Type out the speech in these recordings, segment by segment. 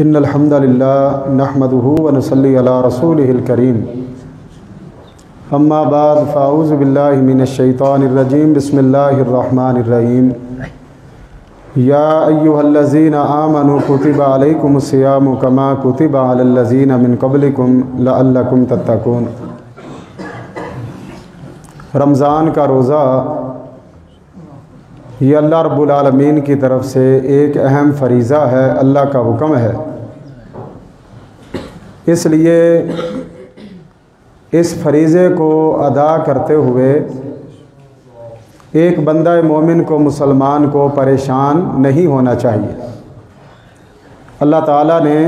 إن الحمد لله نحمده ونصلي على رسوله الكريم أما بعد فأعوذ بالله من الشيطان الرجيم بسم الله الرحمن الرحيم يا أيها الذين آمنوا كتب عليكم الصيام كما كتب على الذين من قبلكم لعلكم تتقون۔ رمضان کا روزہ یہ اللہ رب العالمین کی طرف سے ایک اہم فریضہ ہے، اللہ کا حکم ہے۔ اس لیے اس فریضے کو ادا کرتے ہوئے ایک بندہ مومن کو، مسلمان کو پریشان نہیں ہونا چاہیے۔ اللہ تعالیٰ نے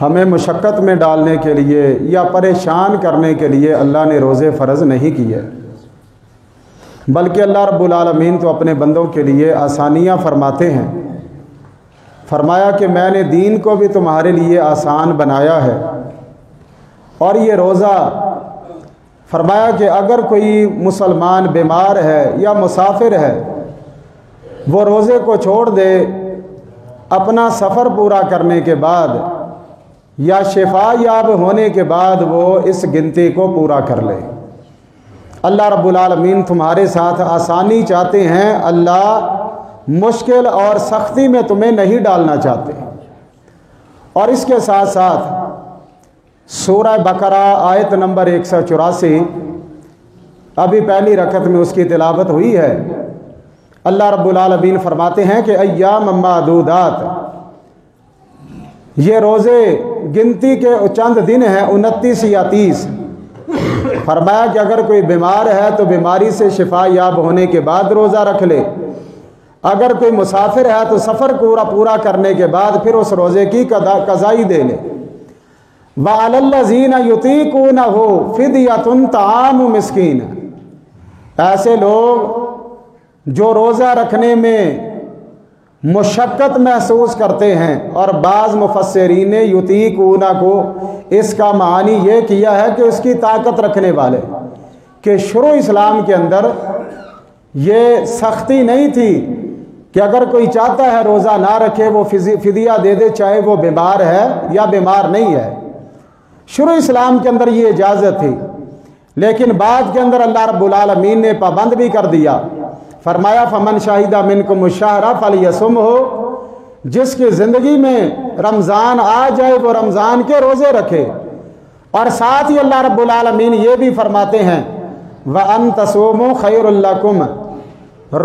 ہمیں مشقت میں ڈالنے کے لیے یا پریشان کرنے کے لیے اللہ نے روزے فرض نہیں کیے، بلکہ اللہ رب العالمین تو اپنے بندوں کے لیے آسانیاں فرماتے ہیں۔ فرمایا کہ میں نے دین کو بھی تمہارے لیے آسان بنایا ہے، اور یہ روزہ فرمایا کہ اگر کوئی مسلمان بیمار ہے یا مسافر ہے، وہ روزے کو چھوڑ دے اپنا سفر پورا کرنے کے بعد یا شفا یاب ہونے کے بعد وہ اس گنتی کو پورا کر لے۔ اللہ رب العالمین تمہارے ساتھ آسانی چاہتے ہیں، اللہ مشکل اور سختی میں تمہیں نہیں ڈالنا چاہتے۔ اور اس کے ساتھ ساتھ سورہ بقرہ آیت نمبر 184 ابھی پہلی رکعت میں اس کی تلاوت ہوئی ہے۔ اللہ رب العالمین فرماتے ہیں کہ ایام معدودات، یہ روزے گنتی کے چند دن ہیں، 29 یا 30۔ فرمایا کہ اگر کوئی بیمار ہے تو بیماری سے شفا یاب ہونے کے بعد روزہ رکھ لے، اگر کوئی مسافر ہے تو سفر پورا کرنے کے بعد پھر اس روزے کی قضائی دے لے۔ وَعَلَى الَّذِينَ يُطِيقُونَهُ فِدْيَةٌ طَعَامُ مِسْكِينٍ، ایسے لوگ جو روزہ رکھنے میں مشقت محسوس کرتے ہیں، اور بعض مفسرین نے یطیقونہ کو اس کا معنی یہ کیا ہے کہ اس کی طاقت رکھنے والے، کہ شروع اسلام کے اندر یہ سختی نہیں تھی کہ اگر کوئی چاہتا ہے روزہ نہ رکھے وہ فدیہ دے دے، چاہے وہ بیمار ہے یا بیمار نہیں ہے۔ شروع اسلام کے اندر یہ اجازت تھی، لیکن بعد کے اندر اللہ رب العالمین نے پابند بھی کر دیا۔ فرمایا فمن شاہد منکم الشہر فلیصمہ، جس کی زندگی میں رمضان آ جائے وہ رمضان کے روزے رکھے۔ اور ساتھ ہی اللہ رب العالمین یہ بھی فرماتے ہیں وَأَن تَصُومُوا خَيْرٌ لَكُمْ،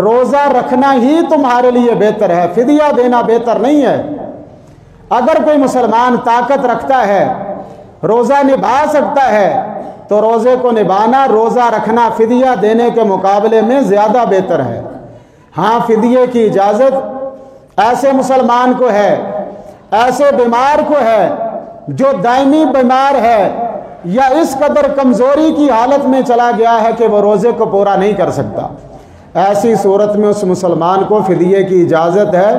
روزہ رکھنا ہی تمہارے لیے بہتر ہے، فدیہ دینا بہتر نہیں ہے۔ اگر کوئی مسلمان طاقت رکھتا ہے، روزہ نبھا سکتا ہے، تو روزے کو نبھانا، روزہ رکھنا فدیہ دینے کے مقابلے میں زیادہ بہتر ہے۔ ہاں، فدیے کی اجازت ایسے مسلمان کو ہے، ایسے بیمار کو ہے جو دائمی بیمار ہے یا اس قدر کمزوری کی حالت میں چلا گیا ہے کہ وہ روزے کو پورا نہیں کر سکتا۔ ایسی صورت میں اس مسلمان کو فدیے کی اجازت ہے،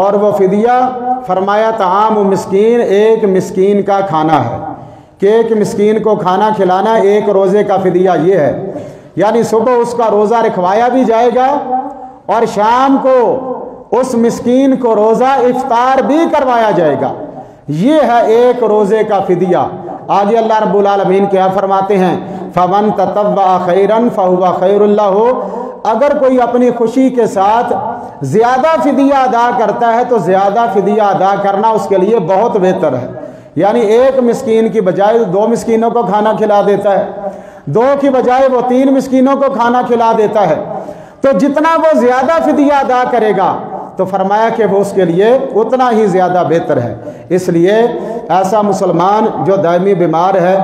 اور وہ فدیہ فرمایا طعام مسکین، ایک مسکین کا کھانا ہے، کہ ایک مسکین کو کھانا کھلانا ایک روزے کا فدیہ یہ ہے۔ یعنی صبح اس کا روزہ رکھوایا بھی جائے گا، اور شام کو اس مسکین کو روزہ افطار بھی کروایا جائے گا۔ یہ ہے ایک روزے کا فدیہ۔ آگے اللہ رب العالمین کیا فرماتے ہیں فَمَن تَطَوَّعَ خَيْرًا فَهُوَ خَيْرٌ لَهُ، اگر کوئی اپنی خوشی کے ساتھ زیادہ فدیہ ادا کرتا ہے تو زیادہ فدیہ ادا کرنا اس کے لیے بہت بہتر ہے۔ یعنی ایک مسکین کی بجائے 2 مسکینوں کو کھانا کھلا دیتا ہے، 2 کی بجائے وہ 3 مسکینوں کو کھانا کھلا دیتا ہے، تو جتنا وہ زیادہ فدیہ ادا کرے گا تو فرمایا کہ وہ اس کے لیے اتنا ہی زیادہ بہتر ہے۔ اس لیے ایسا مسلمان جو دائمی بیمار ہے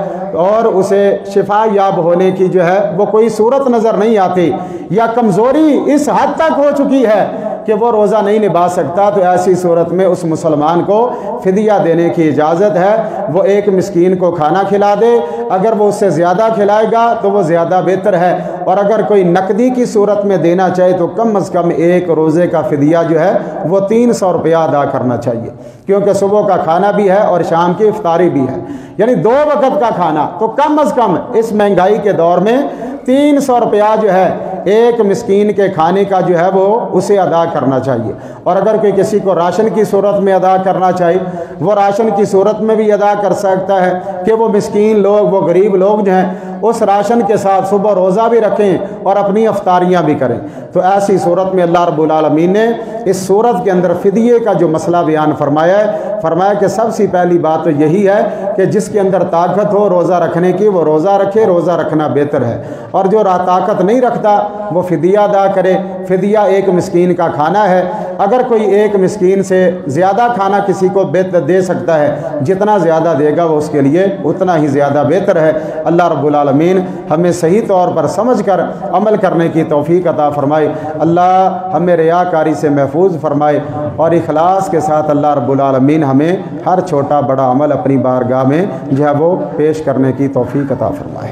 اور اسے شفا یاب ہونے کی جو ہے وہ کوئی صورت نظر نہیں آتی، یا کمزوری اس حد تک ہو چکی ہے کہ وہ روزہ نہیں نبھا سکتا، تو ایسی صورت میں اس مسلمان کو فدیہ دینے کی اجازت ہے۔ وہ ایک مسکین کو کھانا کھلا دے، اگر وہ اس سے زیادہ کھلائے گا تو وہ زیادہ بہتر ہے، اور اگر کوئی نقدی کی صورت میں دینا چاہے تو کم از کم ایک روزے کا فدیہ جو ہے وہ 300 روپیہ ادا کرنا چاہیے، کیونکہ صبح کا کھانا بھی ہے اور شام کی افطاری بھی ہے، یعنی 2 وقت کا کھانا۔ تو کم از کم اس مہنگائی کے دور میں 300 روپیہ جو ہے ایک مسکین کے کھانے کا جو ہے وہ اسے ادا کرنا چاہیے، اور اگر کوئی کسی کو راشن کی صورت میں ادا کرنا چاہیے وہ راشن کی صورت میں بھی ادا کر سکتا ہے کہ وہ مسکین لوگ، وہ غریب لوگ جو ہیں اس راشن کے ساتھ صبح روزہ بھی رکھیں اور اپنی افطاریاں بھی کریں۔ تو ایسی صورت میں اللہ رب العالمین نے اس صورت کے اندر فدیے کا جو مسئلہ بیان فرمایا ہے، فرمایا کہ سب سے پہلی بات تو یہی ہے کہ جس کے اندر طاقت ہو روزہ رکھنے کی وہ روزہ رکھے، روزہ رکھنا بہتر ہے، اور جو طاقت نہیں رکھتا وہ فدیہ ادا کرے۔ فدیہ ایک مسکین کا کھانا ہے، اگر کوئی ایک مسکین سے زیادہ کھانا کسی کو دے سکتا ہے، جتنا زیادہ دے گا وہ اس کے لیے اتنا ہی زیادہ بہتر ہے۔ اللہ رب العالمین ہمیں صحیح طور پر سمجھ کر عمل کرنے کی توفیق عطا فرمائے۔ اللہ ہمیں ریاکاری سے محفوظ فرمائے، اور اخلاص کے ساتھ اللہ رب العالمین ہمیں ہر چھوٹا بڑا عمل اپنی بارگاہ میں جو ہے وہ پیش کرنے کی توفیق عطا فرمائے۔